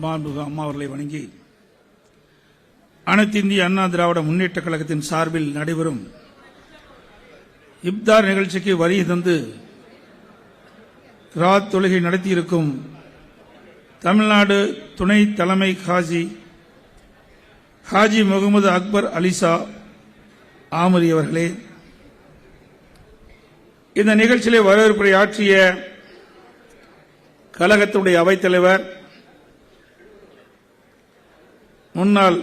மாண்புமிகு அம்மா அவர்களை வணங்கி அனைத்து இந்திய அண்ணா திராவிட முன்னேற்ற கழகத்தின் சார்பில் நடைபெறும் இப்தார் நிகழ்ச்சிக்கு வருகை தந்து கிராத் தொழுகை நடத்தியிருக்கும் தமிழ்நாடு துணை தலைமை ஹாஜி முகமது அக்பர் அலிசா ஆமரி அவர்களே, இந்த நிகழ்ச்சியிலே வரவேற்புரை ஆற்றிய கழகத்துடைய அவைத்தலைவர் முன்னாள்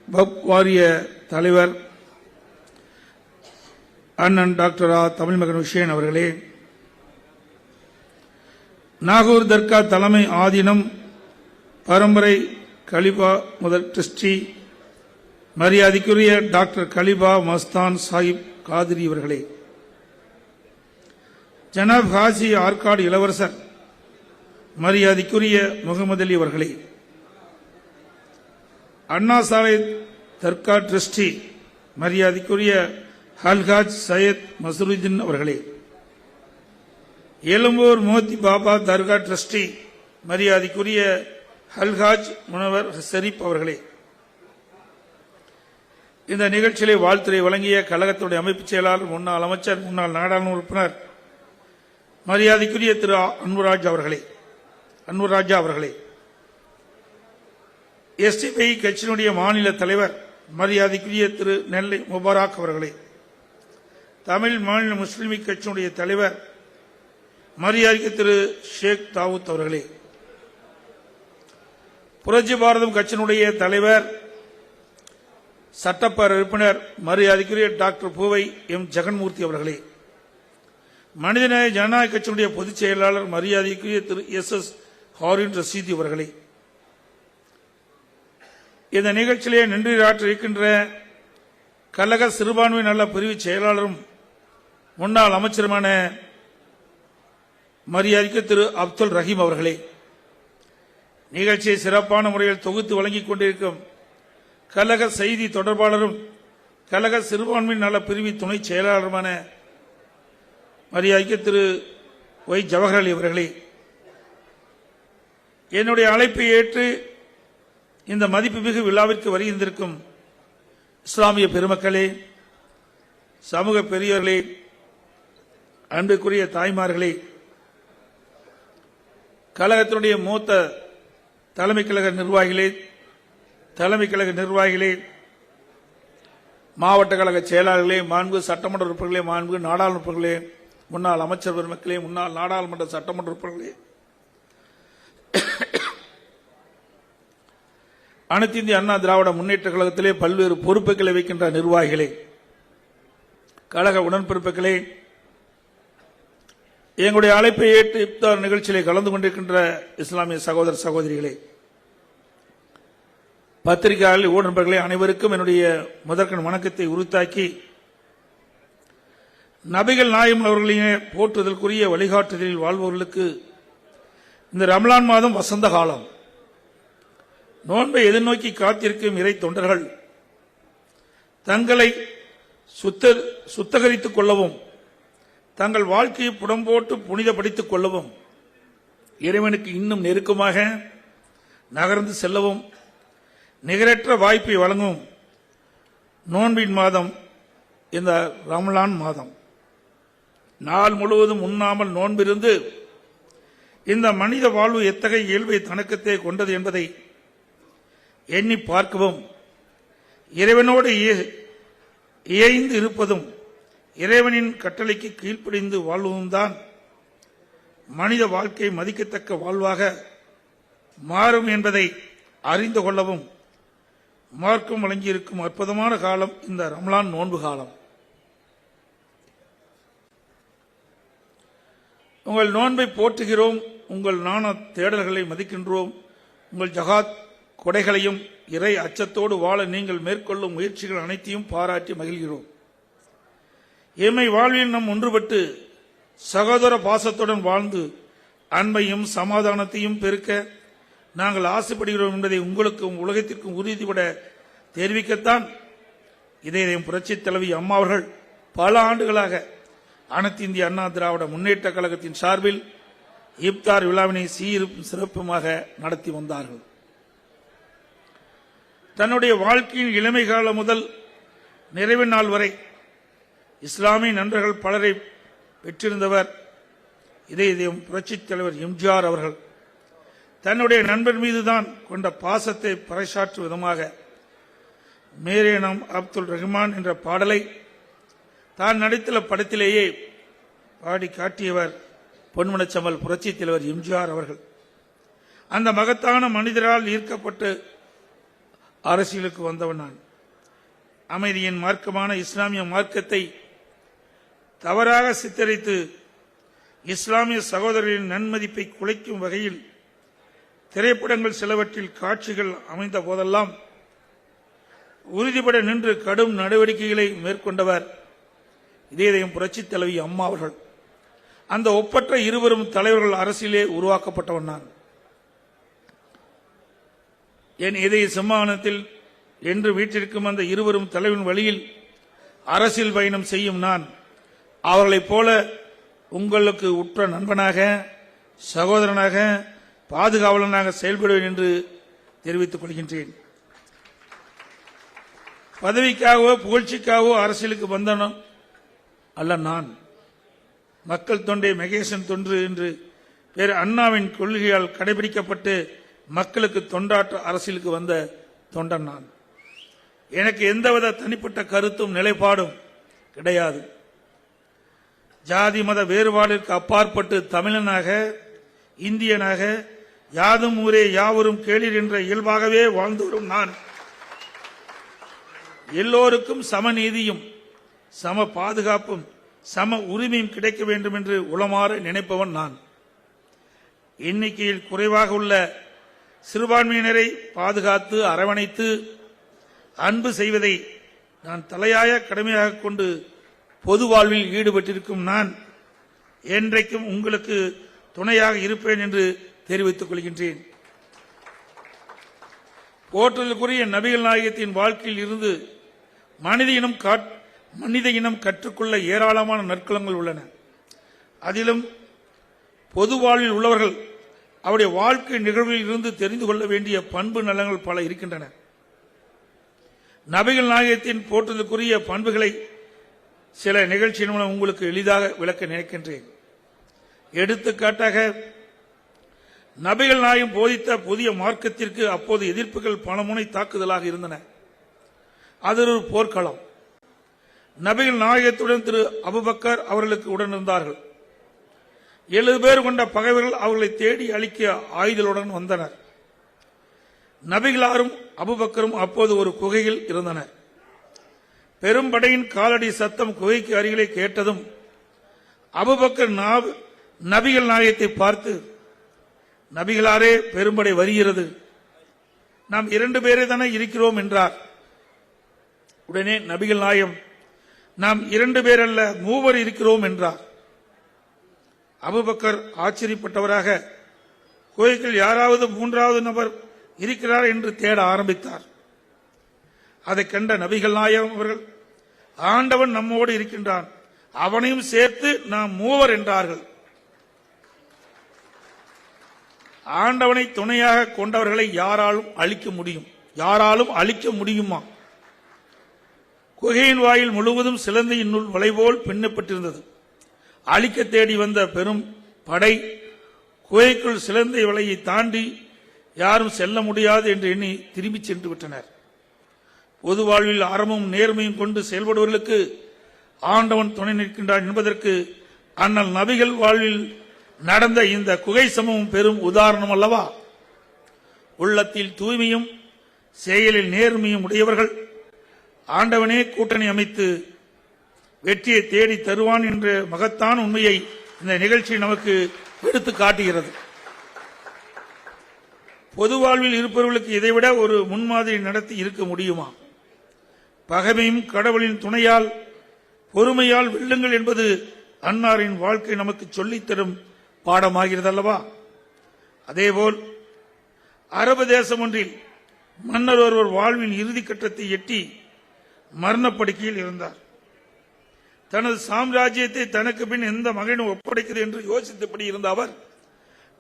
வக்ஃப் வாரிய தலைவர் அண்ணன் டாக்டர் தமிழ்மகன் ஹுசேன் அவர்களே, நாகூர் தர்கா தலைமை ஆதீனம் பரம்பரை கலிபா முதல் டிரஸ்டி மரியாதைக்குரிய டாக்டர் கலிபா மஸ்தான் சாஹிப் காதிரி அவர்களே, ஜனாப் ஹாஜி ஆற்காடு இளவரசர் மரியாதைக்குரிய முகமது அலி அவர்களே, அண்ணா சாலை தர்கா டிரஸ்டி மரியாதைக்குரிய ஹல்காஜ் சையத் மசருதீன் அவர்களே, எழும்பூர் மோத்தி பாபா தர்கா டிரஸ்டி மரியாதைக்குரிய ஹல்காஜ் முனவர் ஷரீப் அவர்களே, இந்த நிகழ்ச்சியிலே வாழ்த்துறை வழங்கிய கழகத்துடைய அமைப்புச் செயலாளர் முன்னாள் அமைச்சர் முன்னாள் நாடாளுமன்ற உறுப்பினர் மரியாதைக்குரிய திரு அன்வர்ராஜா அவர்களே, எஸ்டிபி கட்சியினுடைய மாநில தலைவர் மரியாதைக்குரிய திரு நெல்லை முபாரக் அவர்களே, தமிழ் மாநில முஸ்லிம் லீக் கட்சியினுடைய தலைவர் மரியாதைக்கு திரு ஷேக் தாவூத் அவர்களே, புரட்சி பாரதம் கட்சியினுடைய தலைவர் சட்டப்பேரவை உறுப்பினர் மரியாதைக்குரிய டாக்டர் பூவை எம் ஜெகன்மூர்த்தி அவர்களே, மனிதநேய ஜனநாயக கட்சியினுடைய பொதுச் செயலாளர் மரியாதைக்குரிய திரு எஸ் ஹாரின் ரஷீதி அவர்களே, இந்த நிகழ்ச்சியிலே நின்றுரையாற்ற இருக்கின்ற கழக சிறுபான்மை நல பிரிவு செயலாளரும் முன்னாள் அமைச்சருமான மரியாதைக்கு திரு அப்துல் ரஹீம் அவர்களே, நிகழ்ச்சியை சிறப்பான முறையில் தொகுத்து வழங்கிக் கொண்டிருக்கும் கழக செய்தி தொடர்பாளரும் கழக சிறுபான்மை நல பிரிவு துணை செயலாளருமான மரியாதைக்கு திரு ஒய் ஜவஹர் அலி அவர்களே, என்னுடைய அழைப்பை ஏற்று இந்த மதிப்புமிகு விழாவிற்கு வருகின்றிருக்கும் இஸ்லாமிய பெருமக்களே, சமூக பெரியவர்களே, அன்புக்குரிய தாய்மார்களே, கழகத்தினுடைய மூத்த தலைமை கழக நிர்வாகிகளே, மாவட்ட கழக செயலாளர்களே, மாண்பு சட்டமன்ற உறுப்பினர்களே, மாண்பு நாடாளுமன்ற உறுப்பினர்களே, முன்னாள் அமைச்சர் பெருமக்களே, முன்னாள் நாடாளுமன்ற சட்டமன்ற உறுப்பினர்களே, அனைத்து இந்திய அண்ணா திராவிட முன்னேற்ற கழகத்திலே பல்வேறு பொறுப்புகளை வைக்கின்ற நிர்வாகிகளே, கழக உடன்பிறப்புகளே, எங்களுடைய அழைப்பை ஏற்று இப்தார் நிகழ்ச்சியிலே கலந்து கொண்டிருக்கின்ற இஸ்லாமிய சகோதர சகோதரிகளே, பத்திரிகையாளர்கள், ஊடகங்களே, அனைவருக்கும் என்னுடைய முதற்கண் வணக்கத்தை உரித்தாக்கி, நபிகள் நாயகம் அவர்களின் போற்றுதலுக்குரிய வழிகாட்டுதலில் வாழ்பவர்களுக்கு இந்த ரமலான் மாதம் வசந்த காலம். நோன்பை எதிர்நோக்கி காத்திருக்கும் இறை தொண்டர்கள் தங்களை சுத்தகரித்துக் கொள்ளவும், தங்கள் வாழ்க்கையை புடம்போட்டு புனிதப்படுத்திக் கொள்ளவும், இறைவனுக்கு இன்னும் நெருக்கமாக நகர்ந்து செல்லவும் நிகரற்ற வாய்ப்பை வழங்கும் நோன்பின் மாதம் இந்த ரமலான் மாதம். நாள் முழுவதும் உண்ணாமல் நோன்பிருந்து இந்த மனித வாழ்வு எத்தகைய இயல்பை தனக்கத்தே கொண்டது என்பதை எண்ணி பார்க்கவும், இறைவனோடு இயைந்து இருப்பதும் இறைவனின் கட்டளைக்கு கீழ்ப்படிந்து வாழ்வதும் தான் மனித வாழ்க்கை மதிக்கத்தக்க வாழ்வாக மாறும் என்பதை அறிந்து கொள்ளவும் மார்க்கம் வழங்கியிருக்கும் அற்புதமான காலம் இந்த ரமலான் நோன்பு காலம். உங்கள் நோன்பை போற்றுகிறோம், உங்கள் நாண தேடல்களை மதிக்கின்றோம், உங்கள் ஜகாத் கொடைகளையும் இறை அச்சத்தோடு வாழ நீங்கள் மேற்கொள்ளும் முயற்சிகள் அனைத்தையும் பாராட்டி மகிழ்கிறோம். எம்மை வாழ்வில் நம் ஒன்றுபட்டு சகோதர பாசத்துடன் வாழ்ந்து அன்பையும் சமாதானத்தையும் பெருக்க நாங்கள் ஆசைப்படுகிறோம் என்பதை உங்களுக்கும் உலகத்திற்கும் உறுதிபட தெரிவிக்கத்தான் இதயம் புரட்சித் தலைவி அம்மா அவர்கள் பல ஆண்டுகளாக அனைத்து இந்திய அண்ணா திராவிட முன்னேற்ற கழகத்தின் சார்பில் இப்தார் விழாவினை சீரும் சிறப்புமாக நடத்தி வந்தார்கள். தன்னுடைய வாழ்க்கையின் இளமை காலம் முதல் நிறைவு நாள் வரை இஸ்லாமிய நண்பர்கள் பலரை பெற்றிருந்தவர் இதயம் புரட்சித் தலைவர் எம்ஜிஆர் அவர்கள். தன்னுடைய நண்பர் மீதுதான் கொண்ட பாசத்தை பறைசாற்றும் விதமாக மேரே நாம் அப்துல் ரஹ்மான் என்ற பாடலை தான் நடித்துள்ள படத்திலேயே பாடி காட்டியவர் பொன்மனச்செம்மல் புரட்சித் தலைவர் எம்ஜிஆர் அவர்கள். அந்த மகத்தான மனிதரால் ஈர்க்கப்பட்டு அரசியலுக்கு வந்தவன் நான். அமைதியின் மார்க்கமான இஸ்லாமிய மார்க்கத்தை தவறாக சித்தரித்து இஸ்லாமிய சகோதரர்களின் நன்மதிப்பை குலைக்கும் வகையில் திரைப்படங்கள் சிலவற்றில் காட்சிகள் அமைந்த போதெல்லாம் உறுதிபட நின்று கடும் நடவடிக்கைகளை மேற்கொண்டவர் இதயம் புரட்சித் தலைவி அம்மா அவர்கள். அந்த ஒப்பற்ற இருவரும் தலைவர்கள் அரசியலே உருவாக்கப்பட்டவன் நான். என் இதய சிம்மாசனத்தில் என்று வீட்டிற்கும் அந்த இருவரும் தலைவன் வழியில் அரசியல் பயணம் செய்யும் நான் அவர்களைப் போல உங்களுக்கு உற்ற நண்பனாக, சகோதரனாக, பாதுகாவலனாக செயல்படுவேன் என்று தெரிவித்துக் கொள்கின்றேன். பதவிக்காகவோ புகழ்ச்சிக்காகவோ அரசியலுக்கு வந்தவன் அல்ல நான். மக்கள் தொண்டை மகேசன் தொன்று என்று பேர் அண்ணாவின் கொள்கையால் கடைபிடிக்கப்பட்டு மக்களுக்கு தொண்டாற்ற அரசியலுக்கு வந்த தொண்டன் நான். எனக்கு எந்தவித தனிப்பட்ட கருத்தும் நிலைப்பாடும் கிடையாது. ஜாதி மத வேறுபாட்டிற்கு அப்பாற்பட்டு தமிழனாக, இந்தியனாக, யாதும் ஊரே யாவரும் கேளீர் என்ற இயல்பாகவே வாழ்ந்து வரும் நான். எல்லோருக்கும் சமநீதியும் சம பாதுகாப்பும் சம உரிமையும் கிடைக்க வேண்டும் என்று உளமாற நினைப்பவன் நான். எண்ணிக்கையில் குறைவாக உள்ள சிறுபான்மையினரை பாதுகாத்து அரவணைத்து அன்பு செய்வதை நான் தலையாய கடமையாக கொண்டு பொது வாழ்வில் ஈடுபட்டிருக்கும் நான் என்றைக்கும் உங்களுக்கு துணையாக இருப்பேன் என்று தெரிவித்துக் கொள்கின்றேன். போற்றலுக்குரிய நபிகள் நாயகத்தின் வாழ்க்கையில் இருந்து மனித இனம் கற்றுக்கொள்ள ஏராளமான நற்களங்கள் உள்ளன. அதிலும் பொது வாழ்வில் உள்ளவர்கள் அவருடைய வாழ்க்கை நிகழ்வில் இருந்து தெரிந்து கொள்ள வேண்டிய பண்பு நலங்கள் பல இருக்கின்றன. நபிகள் நாயகத்தின் போற்றுதலுக்குரிய பண்புகளை சில நிகழ்ச்சியின் மூலம் உங்களுக்கு எளிதாக விளக்க நினைக்கின்றேன். எடுத்துக்காட்டாக, நபிகள் நாயகம் போதித்த புதிய மார்க்கத்திற்கு அப்போது எதிர்ப்புகள் பலமுனை தாக்குதலாக இருந்தன. அது ஒரு போர்க்களம். நபிகள் நாயகத்துடன் திரு அபூபக்கர் அவர்களுக்கு உடன் இருந்தார்கள். 7 பேர் கொண்ட பகைவர்கள் அவர்களை தேடி அழிக்க ஆயுதங்களுடன் வந்தனர். நபிகளாரும் அபூபக்கரும் அப்போது ஒரு குகையில் இருந்தனர். பெரும்படையின் காலடி சத்தம் குகைக்கு அருகிலே கேட்டதும் அபூபக்கர் நபிகள் நாயகத்தை பார்த்து, நபிகளாரே, பெரும்படை வருகிறது, நாம் 2 பேரே தானே இருக்கிறோம் என்றார். உடனே நபிகள் நாயகம், நாம் 2 பேர் அல்ல 3 இருக்கிறோம் என்றார். அபூபக்கர் ஆச்சரியப்பட்டவராக குகைக்குள் யாராவது 3வது நபர் இருக்கிறார் என்று தேட ஆரம்பித்தார். அதை கண்ட நபிகள் நாயகம் அவர்கள், ஆண்டவன் நம்மோடு இருக்கின்றான், அவனையும் சேர்த்து நாம் 3 என்றார்கள். ஆண்டவனை துணையாக கொண்டவர்களை யாராலும் அழிக்க முடியுமா? குகையின் வாயில் முழுவதும் சிலந்தையின் நூல் வளைபோல் பின்னப்பட்டிருந்தது. அழிக்க தேடி வந்த பெரும் படை குகைக்குள் சிலந்தை வலையை தாண்டி யாரும் செல்ல முடியாது என்று எண்ணி திரும்பி சென்று விட்டனர். பொது வாழ்வில் அறமும் நேர்மையும் கொண்டு செயல்படுவர்களுக்கு ஆண்டவன் துணை நிற்கின்றான் என்பதற்கு அண்ணல் நபிகள் வாழ்வில் நடந்த இந்த குகை சம்பவம் பெரும் உதாரணம் அல்லவா? உள்ளத்தில் தூய்மையும் செயலில் நேர்மையும் உடையவர்கள் ஆண்டவனே கூட்டணி அமைத்து வெற்றியை தேடி தருவான் என்ற மகத்தான உண்மையை இந்த நிகழ்ச்சி நமக்கு எடுத்து காட்டுகிறது. பொது வாழ்வில் இருப்பவர்களுக்கு இதைவிட ஒரு முன்மாதிரி நடத்தி இருக்க முடியுமா? பகைமையும் கடவுளின் துணையால் பொறுமையால் வெல்லுங்கள் என்பது அன்னாரின் வாழ்க்கை நமக்கு சொல்லித்தரும் பாடமாகிறது அல்லவா? அதேபோல் அரபு தேசம் ஒன்றில் மன்னர் ஒருவர் வாழ்வின் இறுதி கட்டத்தை எட்டி மரணப்படுக்கையில் இருந்தார். தனது சாம்ராஜ்யத்தை தனக்கு பின் எந்த மகனும் ஒப்படைக்கிறது என்று யோசித்தபடி இருந்த அவர்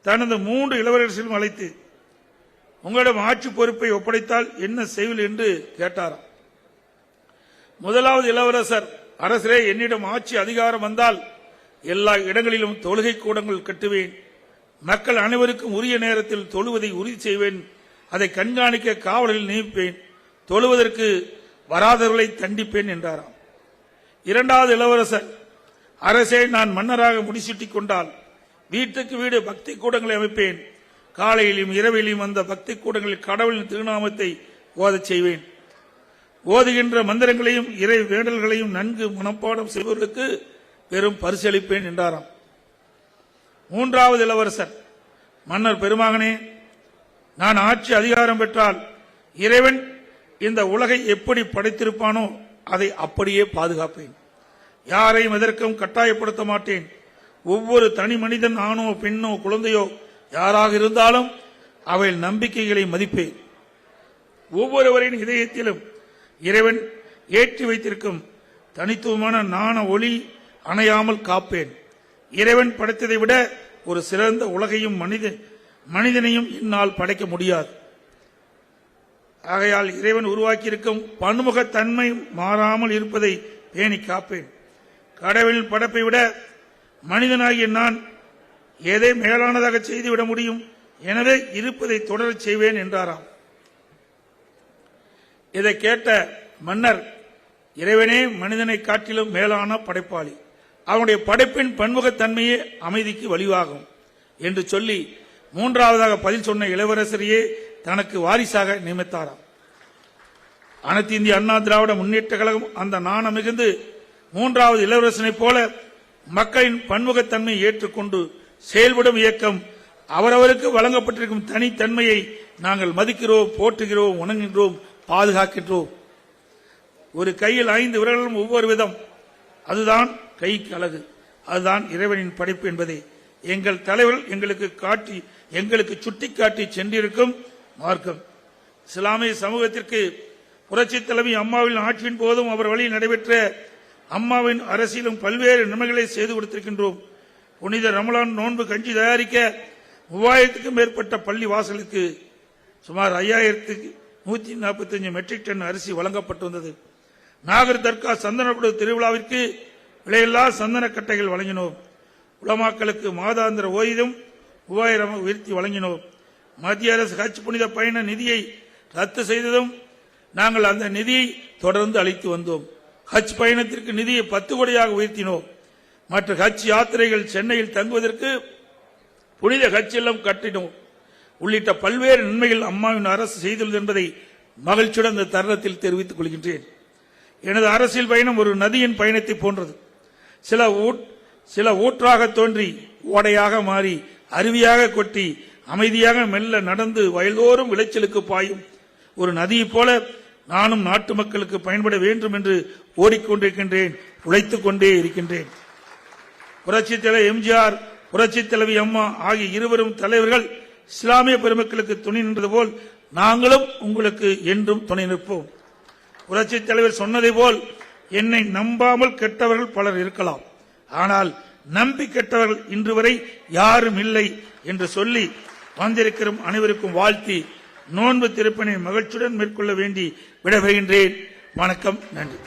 தனது 3 இளவரசர்களும் அழைத்து உங்களிடம் ஆட்சி பொறுப்பை ஒப்படைத்தால் என்ன செய்வீர்கள் என்று கேட்டாராம். முதலாவது இளவரசர், அரசரே, என்னிடம் ஆட்சி அதிகாரம் வந்தால் எல்லா இடங்களிலும் தொழுகை கூடங்கள் கட்டுவேன், மக்கள் அனைவருக்கும் உரிய நேரத்தில் தொழுவதை உறுதி செய்வேன், அதை கண்காணிக்க காவலில் நியமிப்பேன், தொழுவதற்கு வராதவர்களை தண்டிப்பேன் என்றாராம். இரண்டாவது இளவரசர், அரசே, நான் மன்னராக முடிசூட்டிக் கொண்டால் வீட்டுக்கு வீடு பக்தி கூடங்களை அமைப்பேன், காலையிலும் இரவிலும் அந்த பக்தி கூடங்களில் கடவுளின் திருநாமத்தை ஓதச் செய்வேன், ஓதுகின்ற மந்திரங்களையும் இறை வேண்டல்களையும் நன்கு மனப்பாடம் செய்வர்களுக்கு பெரும் பரிசளிப்பேன் என்றாராம். மூன்றாவது இளவரசர், மன்னர் பெருமகனே, நான் ஆட்சி அதிகாரம் பெற்றால் இறைவன் இந்த உலகை எப்படி படைத்திருப்பானோ அதை அப்படியே பாதுகாப்பேன், யாரையும் எதற்கும் கட்டாயப்படுத்த மாட்டேன், ஒவ்வொரு தனி மனிதன் ஆணோ பெண்ணோ குழந்தையோ யாராக இருந்தாலும் அவை நம்பிக்கைகளை மதிப்பேன், ஒவ்வொருவரின் இதயத்திலும் இறைவன் ஏற்றி வைத்திருக்கும் தனித்துவமான ஞான ஒளி அணையாமல் காப்பேன், இறைவன் படைத்ததை விட ஒரு சிறந்த உலகையும் மனிதனையும் என்னால் படைக்க முடியாது, ஆகையால் இறைவன் உருவாக்கியிருக்கும் பன்முகத்தன்மை மாறாமல் இருப்பதை பேணி காப்பேன், கடவுளின் படைப்பை விட மனிதனாகிய நான் எதை மேலானதாக செய்துவிட முடியும், எனவே இருப்பதை தொடரச் செய்வேன் என்றாராம். இதை கேட்ட மன்னர், இறைவனே மனிதனை காட்டிலும் மேலான படைப்பாளி, அவனுடைய படைப்பின் பன்முகத்தன்மையே அமைதிக்கு வழிவாகும் என்று சொல்லி மூன்றாவதாக பதில் சொன்ன இளவரசரையே தனக்கு வாரிசாக நியமித்தாராம். அனைத்து இந்திய அண்ணா திராவிட முன்னேற்ற கழகம் அந்த நாணம் மிகுந்து மூன்றாவது இளவரசனைப் போல மக்களின் பன்முகத்தன்மையை ஏற்றுக்கொண்டு செயல்படும் இயக்கம். அவரவருக்கு வழங்கப்பட்டிருக்கும் தனித்தன்மையை நாங்கள் மதிக்கிறோம், போற்றுகிறோம், உணர்கின்றோம், பாதுகாக்கின்றோம். ஒரு கையில் 5 விரல்களும் ஒவ்வொரு விதம், அதுதான் கைக்கு அழகு, அதுதான் இறைவனின் படைப்பு என்பதை எங்கள் தலைவர்கள் எங்களுக்கு சுட்டிக்காட்டி சென்றிருக்கும் மார்க்கம். இஸ்லாமிய சமூகத்திற்கு புரட்சி தலைவி அம்மாவின் ஆட்சியின் போதும் அவர் வழியில் நடைபெற்ற அம்மாவின் அரசியலும் பல்வேறு நன்மைகளை செய்து கொடுத்திருக்கின்றோம். புனித ரமலான் நோன்பு கஞ்சி தயாரிக்க 3000க்கும் மேற்பட்ட பள்ளி வாசலுக்கு சுமார் 5145 மெட்ரிக் டன் அரிசி வழங்கப்பட்டு வந்தது. நாகர் தர்கா சந்தனப்படு திருவிழாவிற்கு விலையில்லா சந்தன கட்டைகள் வழங்கினோம். உலமாக்களுக்கு மாதாந்திர ஓய்வும் 3000 உயர்த்தி வழங்கினோம். மத்திய அரசு ஹஜ் புனித பயண நிதியை ரத்து செய்ததும் நாங்கள் அந்த நிதியை தொடர்ந்து அளித்து வந்தோம். ஹஜ் பயணத்திற்கு நிதியை 10 கோடியாக உயர்த்தினோம். மற்ற ஹஜ் யாத்திரைகள் சென்னையில் தங்குவதற்கு புனித ஹஜ் இல்லம் கட்டினோம். உள்ளிட்ட பல்வேறு நன்மைகள் அம்மாவின் அரசு செய்துள்ளது என்பதை மகிழ்ச்சியுடன் இந்த தருணத்தில் தெரிவித்துக் கொள்கின்றேன். எனது அரசியல் பயணம் ஒரு நதியின் பயணத்தை போன்றது. சில ஊற்றாக தோன்றி ஓடையாக மாறி அருவியாக கொட்டி அமைதியாக மெல்ல நடந்து வயல்தோறும் விளைச்சலுக்கு பாயும் ஒரு நதியைப் போல நானும் நாட்டு மக்களுக்கு பயன்பட வேண்டும் என்று ஓடிக்கொண்டிருக்கின்றேன், உழைத்துக் கொண்டே இருக்கின்றேன். புரட்சித் தலைவர் எம்ஜிஆர், புரட்சித் தலைவி அம்மா ஆகிய இருவரும் தலைவர்கள் இஸ்லாமிய பெருமக்களுக்கு துணை நின்றது போல் நாங்களும் உங்களுக்கு என்றும் துணை நிற்போம். புரட்சித் தலைவர் சொன்னதை போல் என்னை நம்பாமல் கெட்டவர்கள் பலர் இருக்கலாம், ஆனால் நம்பி கெட்டவர்கள் இன்று வரை யாரும் இல்லை என்று சொல்லி வந்திருக்கிற அனைவருக்கும் வாழ்த்தி நோன்பு திருப்பனை மகிழ்ச்சியுடன் மேற்கொள்ள வேண்டி விடைபெறுகின்றேன். வணக்கம், நன்றி.